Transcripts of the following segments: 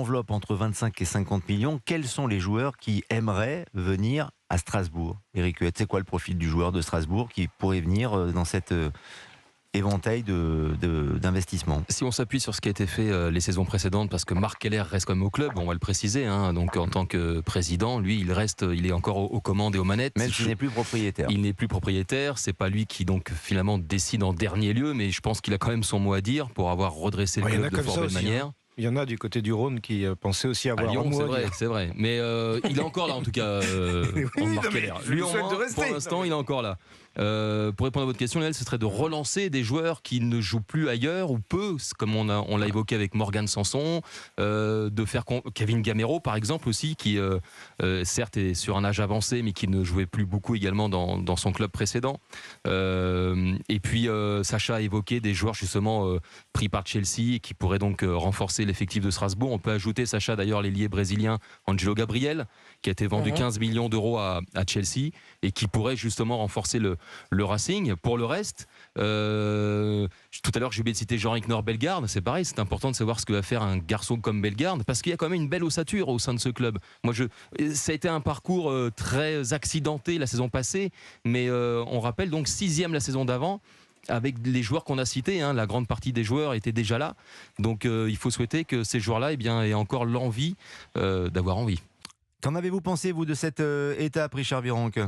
enveloppe entre 25 et 50 millions, quels sont les joueurs qui aimeraient venir à Strasbourg? Eric Huet, c'est quoi le profil du joueur de Strasbourg qui pourrait venir dans cette éventail d'investissement? Si on s'appuie sur ce qui a été fait les saisons précédentes, parce que Marc Keller reste quand même au club, on va le préciser, hein, donc en tant que président, lui, il est encore aux commandes et aux manettes. Même s'il n'est plus propriétaire. Il n'est plus propriétaire, c'est pas lui qui donc finalement décide en dernier lieu, mais je pense qu'il a quand même son mot à dire pour avoir redressé le club de fort belle manière. Hein. Il y en a du côté du Rhône qui pensaient aussi avoir à Lyon, un mot à dire. C'est vrai. Mais il est encore là en tout cas. Marc Keller. Lui en moins, pour l'instant, il est encore là. Pour répondre à votre question, Lionel, ce serait de relancer des joueurs qui ne jouent plus ailleurs ou peu, comme on l'a évoqué avec Morgan Sanson, de faire Kevin Gamero par exemple aussi, qui certes est sur un âge avancé, mais qui ne jouait plus beaucoup également dans son club précédent. Et puis Sacha a évoqué des joueurs justement pris par Chelsea et qui pourraient donc renforcer l'effectif de Strasbourg. On peut ajouter, Sacha, d'ailleurs, l'ailier brésilien Angelo Gabriel, qui a été vendu 15 millions d'euros à Chelsea et qui pourrait justement renforcer le Racing. Pour le reste, tout à l'heure j'ai oublié de citer Jean-Ric Bellegarde, c'est pareil, c'est important de savoir ce que va faire un garçon comme Bellegarde, parce qu'il y a quand même une belle ossature au sein de ce club. Ça a été un parcours très accidenté la saison passée, mais on rappelle donc 6e la saison d'avant, avec les joueurs qu'on a cités, hein, la grande partie des joueurs étaient déjà là, donc il faut souhaiter que ces joueurs-là aient encore l'envie d'avoir envie. Qu'en avez-vous pensé, vous, de cette étape, Richard Virenque?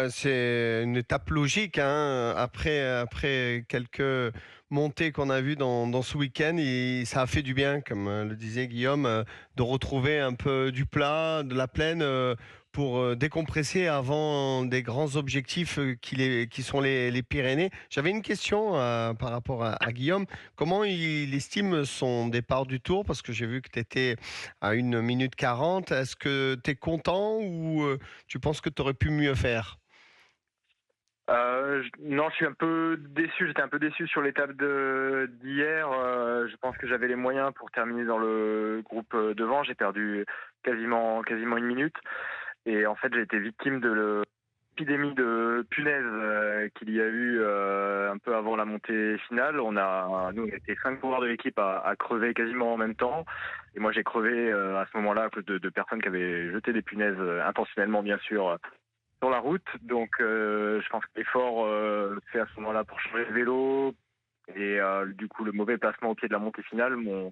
C'est une étape logique, hein. Après quelques montées qu'on a vues dans ce week-end, ça a fait du bien, comme le disait Guillaume, de retrouver un peu du plat, de la plaine, pour décompresser avant des grands objectifs qui sont les Pyrénées. J'avais une question par rapport à Guillaume. Comment il estime son départ du Tour? Parce que j'ai vu que tu étais à 1 minute 40. Est-ce que tu es content ou tu penses que tu aurais pu mieux faire? Non, je suis un peu déçu. J'étais un peu déçu sur l'étape d'hier. Je pense que j'avais les moyens pour terminer dans le groupe devant. J'ai perdu quasiment 1 minute. Et en fait, j'ai été victime de l'épidémie de punaises qu'il y a eu un peu avant la montée finale. Nous, on a été 5 coureurs de l'équipe à crever quasiment en même temps. Et moi, j'ai crevé à ce moment-là à cause de personnes qui avaient jeté des punaises intentionnellement, bien sûr, sur la route. Donc, je pense que l'effort fait à ce moment-là pour changer le vélo et du coup, le mauvais placement au pied de la montée finale m'ont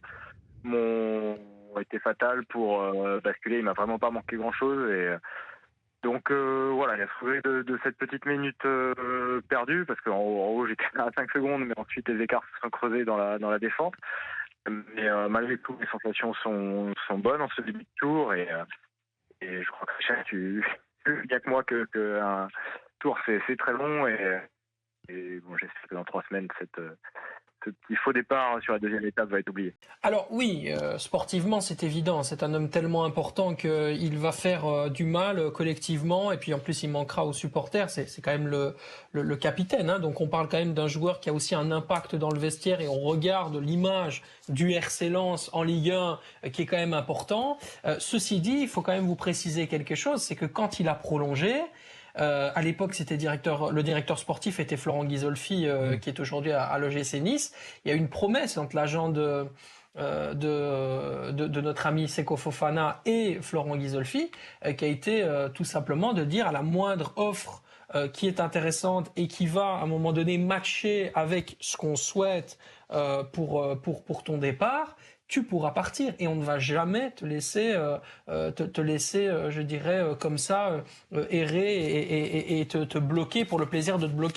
été fatal pour basculer. Il m'a vraiment pas manqué grand-chose et donc voilà, il a trouvé de cette petite minute perdue parce qu'en haut j'étais à 5 secondes, mais ensuite les écarts se sont creusés dans la descente. Mais malgré tout, les sensations sont bonnes en ce début de tour et je crois que Richard, tu sais bien que moi que un tour c'est très long et bon, j'espère que dans 3 semaines ce petit faux départ sur la deuxième étape va être oublié. Alors oui, sportivement c'est évident, c'est un homme tellement important qu'il va faire du mal collectivement et puis en plus il manquera aux supporters, c'est quand même le capitaine, hein, donc on parle quand même d'un joueur qui a aussi un impact dans le vestiaire et on regarde l'image du RC Lens en Ligue 1 qui est quand même important. Ceci dit, il faut quand même vous préciser quelque chose, c'est que quand il a prolongé, à l'époque, le directeur sportif était Florent Ghisolfi, qui est aujourd'hui à l'OGC Nice. Il y a eu une promesse entre l'agent de notre ami Seko Fofana et Florent Ghisolfi, qui a été tout simplement de dire à la moindre offre qui est intéressante et qui va à un moment donné matcher avec ce qu'on souhaite pour ton départ, tu pourras partir et on ne va jamais te laisser, je dirais, comme ça, errer et te bloquer pour le plaisir de te bloquer.